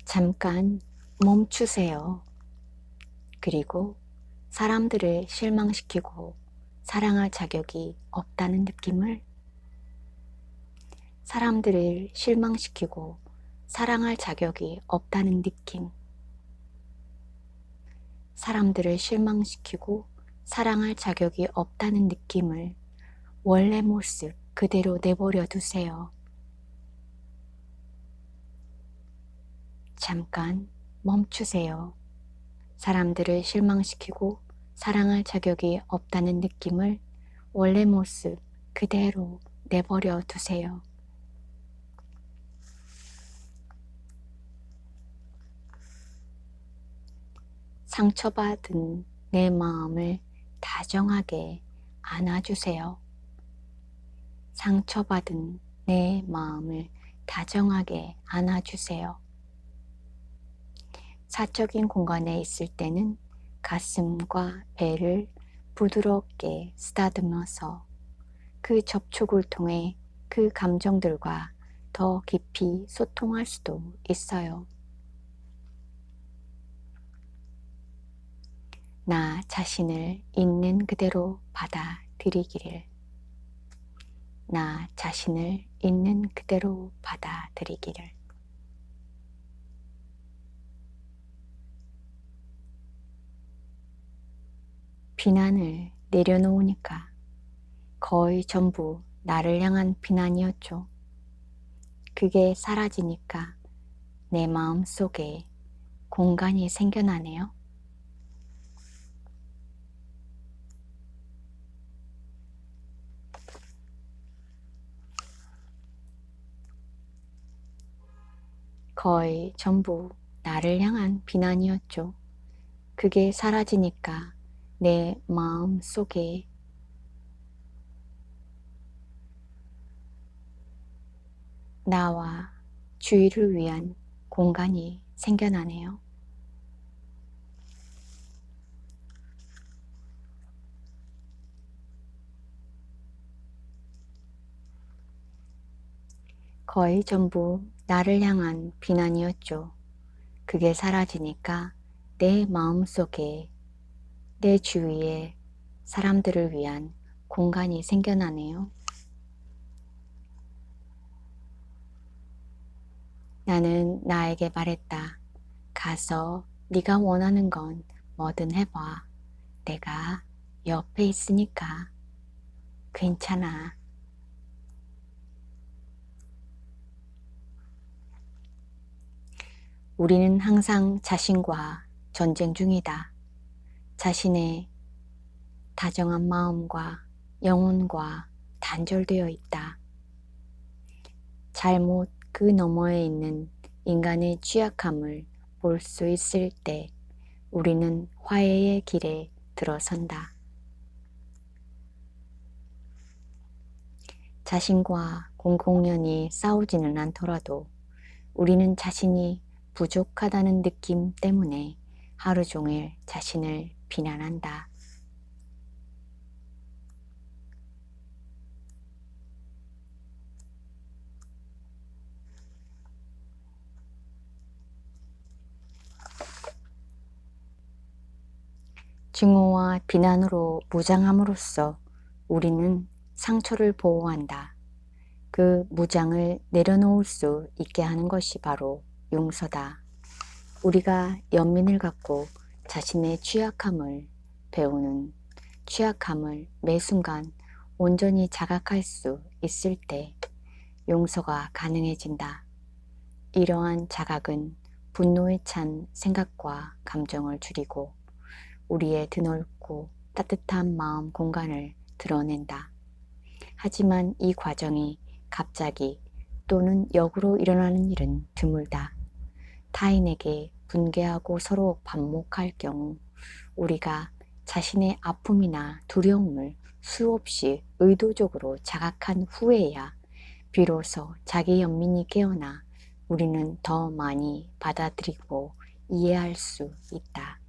잠깐 멈추세요. 그리고 사람들을 실망시키고 사랑할 자격이 없다는 느낌을 사람들을 실망시키고 사랑할 자격이 없다는 느낌 사람들을 실망시키고 사랑할 자격이 없다는 느낌을 원래 모습 그대로 내버려 두세요. 잠깐 멈추세요. 사람들을 실망시키고 사랑할 자격이 없다는 느낌을 원래 모습 그대로 내버려 두세요. 상처받은 내 마음을 다정하게 안아주세요. 상처받은 내 마음을 다정하게 안아주세요. 사적인 공간에 있을 때는 가슴과 배를 부드럽게 쓰다듬어서 그 접촉을 통해 그 감정들과 더 깊이 소통할 수도 있어요. 나 자신을 있는 그대로 받아들이기를. 나 자신을 있는 그대로 받아들이기를. 비난을 내려놓으니까 거의 전부 나를 향한 비난이었죠. 그게 사라지니까 내 마음 속에 공간이 생겨나네요. 거의 전부 나를 향한 비난이었죠. 그게 사라지니까 내 마음 속에 나와 주위를 위한 공간이 생겨나네요. 거의 전부 나를 향한 비난이었죠. 그게 사라지니까 내 마음속에 내 주위에 사람들을 위한 공간이 생겨나네요. 나는 나에게 말했다. 가서 네가 원하는 건 뭐든 해봐. 내가 옆에 있으니까 괜찮아. 우리는 항상 자신과 전쟁 중이다. 자신의 다정한 마음과 영혼과 단절되어 있다. 잘못 그 너머에 있는 인간의 취약함을 볼 수 있을 때 우리는 화해의 길에 들어선다. 자신과 공공연히 싸우지는 않더라도 우리는 자신이 부족하다는 느낌 때문에 하루 종일 자신을 비난한다. 증오와 비난으로 무장함으로써 우리는 상처를 보호한다. 그 무장을 내려놓을 수 있게 하는 것이 바로 용서다. 우리가 연민을 갖고 자신의 취약함을 배우는 취약함을 매 순간 온전히 자각할 수 있을 때 용서가 가능해진다. 이러한 자각은 분노에 찬 생각과 감정을 줄이고 우리의 드넓고 따뜻한 마음 공간을 드러낸다. 하지만 이 과정이 갑자기 또는 역으로 일어나는 일은 드물다. 타인에게 분개하고 서로 반목할 경우 우리가 자신의 아픔이나 두려움을 수없이 의도적으로 자각한 후에야 비로소 자기 연민이 깨어나 우리는 더 많이 받아들이고 이해할 수 있다.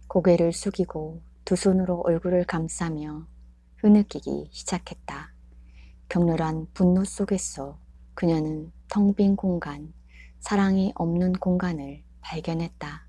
고개를 숙이고 두 손으로 얼굴을 감싸며 흐느끼기 시작했다. 격렬한 분노 속에서 그녀는 텅 빈 공간, 사랑이 없는 공간을 발견했다.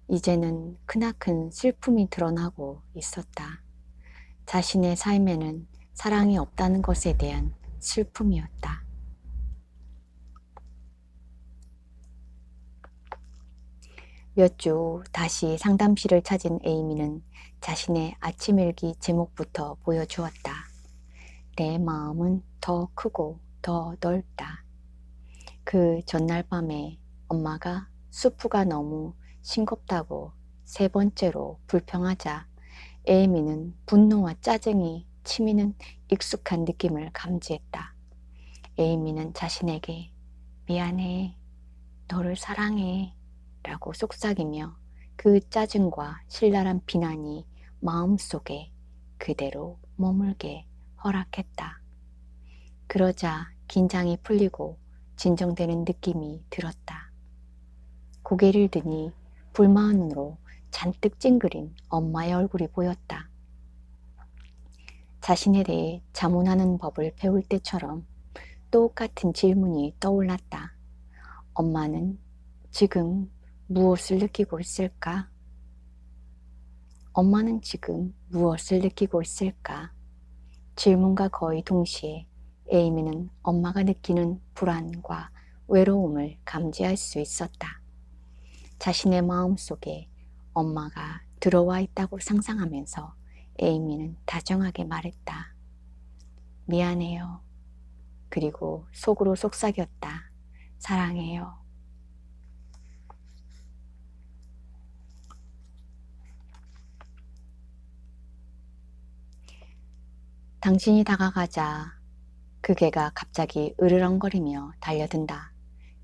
이제는 크나큰 슬픔이 드러나고 있었다. 자신의 삶에는 사랑이 없다는 것에 대한 슬픔이었다. 몇 주 후 다시 상담실을 찾은 에이미는 자신의 아침일기 제목부터 보여주었다. 내 마음은 더 크고 더 넓다. 그 전날 밤에 엄마가 수프가 너무 싱겁다고 세 번째로 불평하자 에이미는 분노와 짜증이 치미는 익숙한 느낌을 감지했다. 에이미는 자신에게 미안해, 너를 사랑해 라고 속삭이며 그 짜증과 신랄한 비난이 마음속에 그대로 머물게 허락했다. 그러자 긴장이 풀리고 진정되는 느낌이 들었다. 고개를 드니 불만으로 잔뜩 찡그린 엄마의 얼굴이 보였다. 자신에 대해 자문하는 법을 배울 때처럼 똑같은 질문이 떠올랐다. 엄마는 지금 무엇을 느끼고 있을까? 엄마는 지금 무엇을 느끼고 있을까? 질문과 거의 동시에 에이미는 엄마가 느끼는 불안과 외로움을 감지할 수 있었다. 자신의 마음속에 엄마가 들어와 있다고 상상하면서 에이미는 다정하게 말했다. 미안해요. 그리고 속으로 속삭였다. 사랑해요. 당신이 다가가자 그 개가 갑자기 으르렁거리며 달려든다.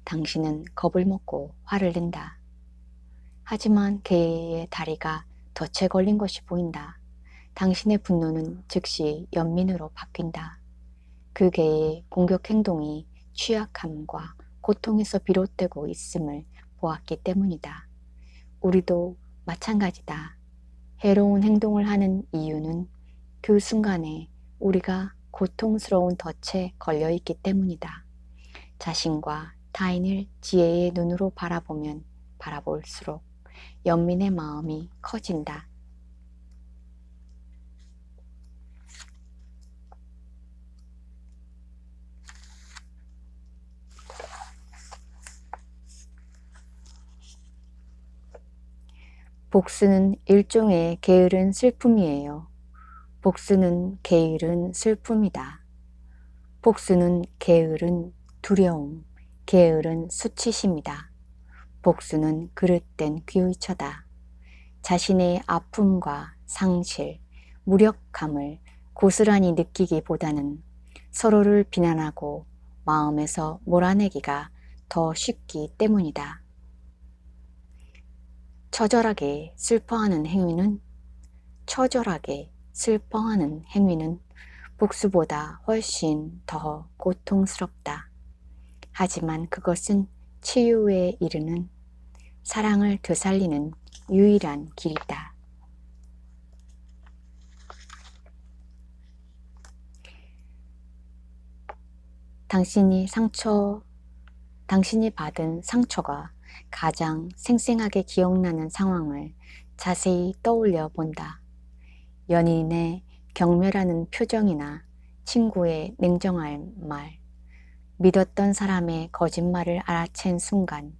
당신은 겁을 먹고 화를 낸다. 하지만 개의 다리가 덫에 걸린 것이 보인다. 당신의 분노는 즉시 연민으로 바뀐다. 그 개의 공격 행동이 취약함과 고통에서 비롯되고 있음을 보았기 때문이다. 우리도 마찬가지다. 해로운 행동을 하는 이유는 그 순간에 우리가 고통스러운 덫에 걸려있기 때문이다. 자신과 타인을 지혜의 눈으로 바라보면 바라볼수록 연민의 마음이 커진다. 복수는 일종의 게으른 슬픔이에요. 복수는 게으른 슬픔이다. 복수는 게으른 두려움, 게으른 수치심이다. 복수는 그릇된 귀의처다. 자신의 아픔과 상실, 무력함을 고스란히 느끼기보다는 서로를 비난하고 마음에서 몰아내기가 더 쉽기 때문이다. 처절하게 슬퍼하는 행위는 복수보다 훨씬 더 고통스럽다. 하지만 그것은 치유에 이르는 사랑을 되살리는 유일한 길이다. 당신이 받은 상처가 가장 생생하게 기억나는 상황을 자세히 떠올려 본다. 연인의 경멸하는 표정이나 친구의 냉정한 말, 믿었던 사람의 거짓말을 알아챈 순간,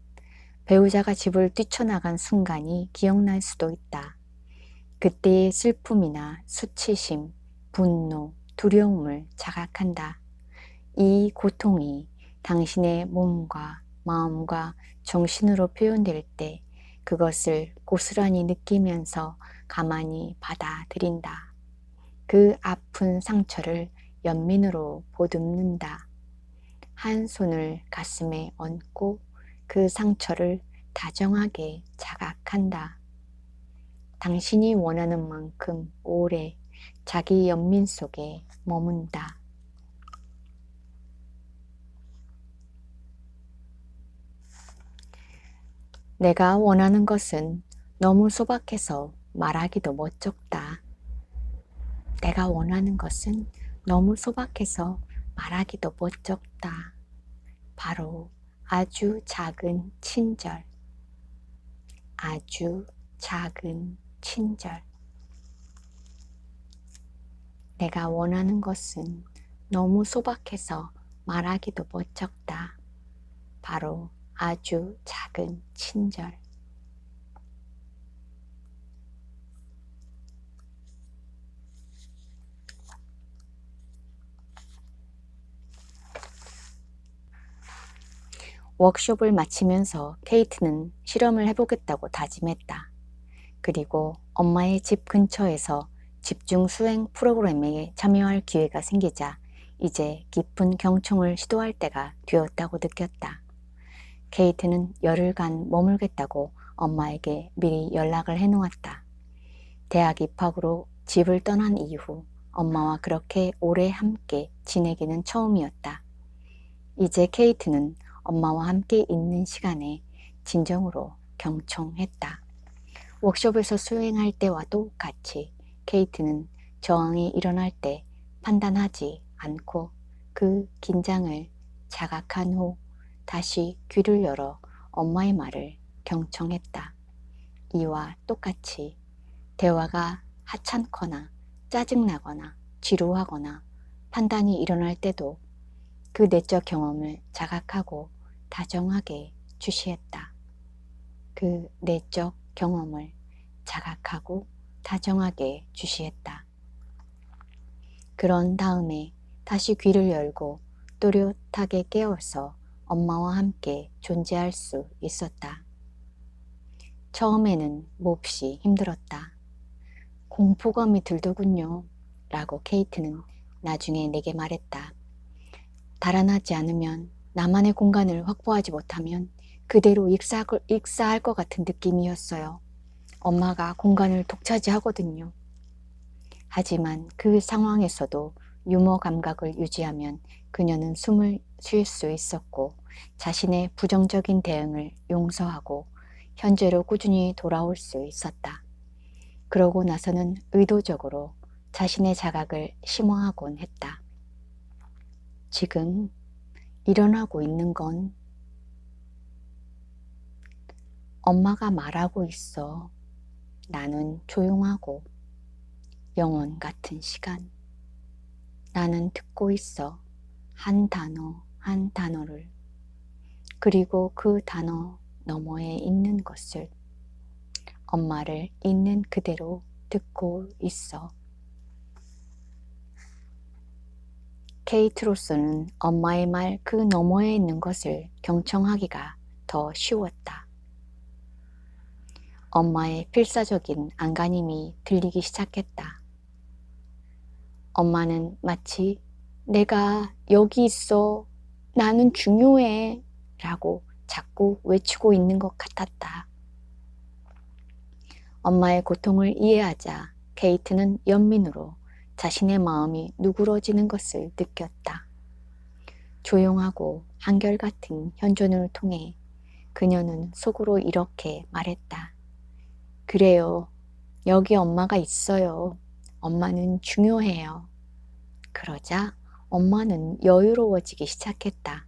배우자가 집을 뛰쳐나간 순간이 기억날 수도 있다. 그때의 슬픔이나 수치심, 분노, 두려움을 자각한다. 이 고통이 당신의 몸과 마음과 정신으로 표현될 때 그것을 고스란히 느끼면서 가만히 받아들인다. 그 아픈 상처를 연민으로 보듬는다. 한 손을 가슴에 얹고 그 상처를 다정하게 자각한다. 당신이 원하는 만큼 오래 자기 연민 속에 머문다. 내가 원하는 것은 너무 소박해서 말하기도 멋쩍다. 내가 원하는 것은 너무 소박해서 말하기도 멋쩍다. 바로 아주 작은 친절. 아주 작은 친절. 내가 원하는 것은 너무 소박해서 말하기도 멋쩍다. 바로 아주 작은 친절. 워크숍을 마치면서 케이트는 실험을 해보겠다고 다짐했다. 그리고 엄마의 집 근처에서 집중 수행 프로그램에 참여할 기회가 생기자 이제 깊은 경청을 시도할 때가 되었다고 느꼈다. 케이트는 열흘간 머물겠다고 엄마에게 미리 연락을 해놓았다. 대학 입학으로 집을 떠난 이후 엄마와 그렇게 오래 함께 지내기는 처음이었다. 이제 케이트는 엄마와 함께 있는 시간에 진정으로 경청했다. 워크숍에서 수행할 때와도 같이 케이트는 저항이 일어날 때 판단하지 않고 그 긴장을 자각한 후 다시 귀를 열어 엄마의 말을 경청했다. 이와 똑같이 대화가 하찮거나 짜증나거나 지루하거나 판단이 일어날 때도 그 내적 경험을 자각하고 다정하게 주시했다. 그 내적 경험을 자각하고 다정하게 주시했다. 그런 다음에 다시 귀를 열고 또렷하게 깨어서 엄마와 함께 존재할 수 있었다. 처음에는 몹시 힘들었다. 공포감이 들더군요. 라고 케이트는 나중에 내게 말했다. 달아나지 않으면, 나만의 공간을 확보하지 못하면 그대로 익사할 것 같은 느낌이었어요. 엄마가 공간을 독차지하거든요. 하지만 그 상황에서도 유머 감각을 유지하면 그녀는 숨을 쉴 수 있었고 자신의 부정적인 대응을 용서하고 현재로 꾸준히 돌아올 수 있었다. 그러고 나서는 의도적으로 자신의 자각을 심화하곤 했다. 지금 일어나고 있는 건 엄마가 말하고 있어. 나는 조용하고 영원 같은 시간. 나는 듣고 있어. 한 단어 한 단어를. 그리고 그 단어 너머에 있는 것을. 엄마를 있는 그대로 듣고 있어. 케이트로서는 엄마의 말 그 너머에 있는 것을 경청하기가 더 쉬웠다. 엄마의 필사적인 안간힘이 들리기 시작했다. 엄마는 마치 내가 여기 있어, 나는 중요해 라고 자꾸 외치고 있는 것 같았다. 엄마의 고통을 이해하자 케이트는 연민으로 자신의 마음이 누그러지는 것을 느꼈다. 조용하고 한결같은 현존을 통해 그녀는 속으로 이렇게 말했다. 그래요. 여기 엄마가 있어요. 엄마는 중요해요. 그러자 엄마는 여유로워지기 시작했다.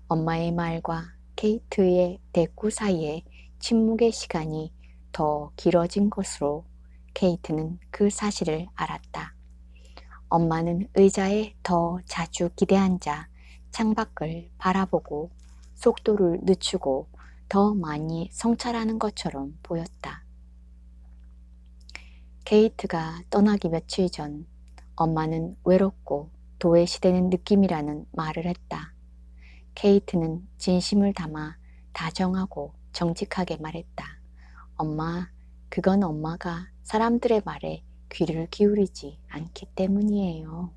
엄마의 말과 케이트의 대꾸 사이에 침묵의 시간이 더 길어진 것으로 케이트는 그 사실을 알았다. 엄마는 의자에 더 자주 기대앉아 창밖을 바라보고 속도를 늦추고 더 많이 성찰하는 것처럼 보였다. 케이트가 떠나기 며칠 전 엄마는 외롭고 도외시되는 느낌이라는 말을 했다. 케이트는 진심을 담아 다정하고 정직하게 말했다. 엄마, 그건 엄마가 사람들의 말에 귀를 기울이지 않기 때문이에요.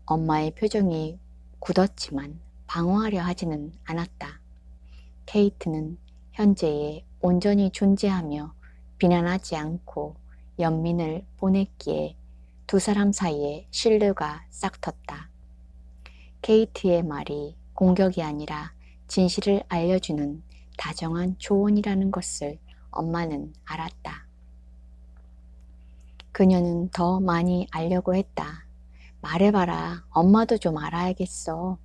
엄마의 표정이 굳었지만 방어하려 하지는 않았다. 케이트는 현재에 온전히 존재하며 비난하지 않고 연민을 보냈기에 두 사람 사이에 신뢰가 싹텄다. 케이트의 말이 공격이 아니라 진실을 알려주는 다정한 조언이라는 것을 엄마는 알았다. 그녀는 더 많이 알려고 했다. 말해봐라. 엄마도 좀 알아야겠어.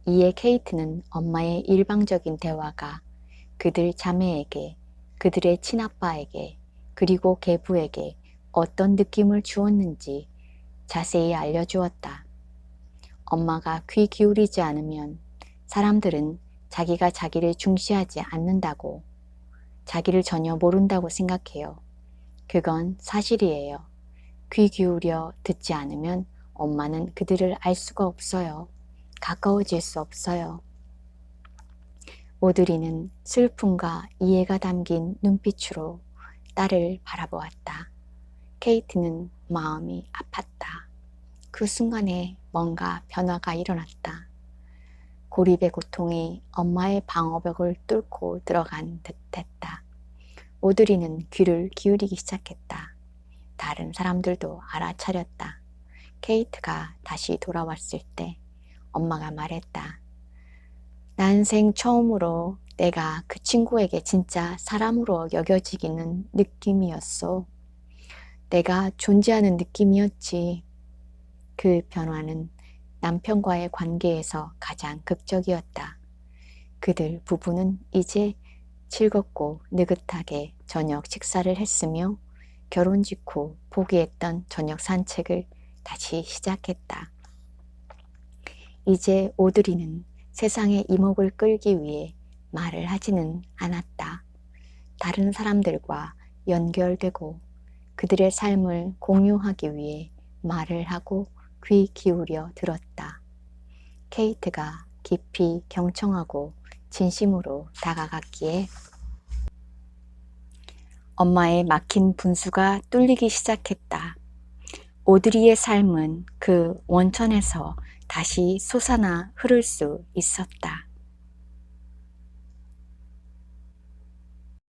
이에 케이트는 엄마의 일방적인 대화가 그들 자매에게, 그들의 친아빠에게, 그리고 계부에게 어떤 느낌을 주었는지 자세히 알려주었다. 엄마가 귀 기울이지 않으면 사람들은 자기가 자기를 중시하지 않는다고, 자기를 전혀 모른다고 생각해요. 그건 사실이에요. 귀 기울여 듣지 않으면 엄마는 그들을 알 수가 없어요. 가까워질 수 없어요. 오드리는 슬픔과 이해가 담긴 눈빛으로 딸을 바라보았다. 케이트는 마음이 아팠다. 그 순간에 뭔가 변화가 일어났다. 고립의 고통이 엄마의 방어벽을 뚫고 들어간 듯했다. 오드리는 귀를 기울이기 시작했다. 다른 사람들도 알아차렸다. 케이트가 다시 돌아왔을 때 엄마가 말했다. 난생 처음으로 내가 그 친구에게 진짜 사람으로 여겨지기는 느낌이었어. 내가 존재하는 느낌이었지. 그 변화는 남편과의 관계에서 가장 극적이었다. 그들 부부는 이제 즐겁고 느긋하게 저녁 식사를 했으며 결혼 직후 포기했던 저녁 산책을 다시 시작했다. 이제 오드리는 세상의 이목을 끌기 위해 말을 하지는 않았다. 다른 사람들과 연결되고 그들의 삶을 공유하기 위해 말을 하고 귀 기울여 들었다. 케이트가 깊이 경청하고 진심으로 다가갔기에 엄마의 막힌 분수가 뚫리기 시작했다. 오드리의 삶은 그 원천에서 다시 솟아나 흐를 수 있었다.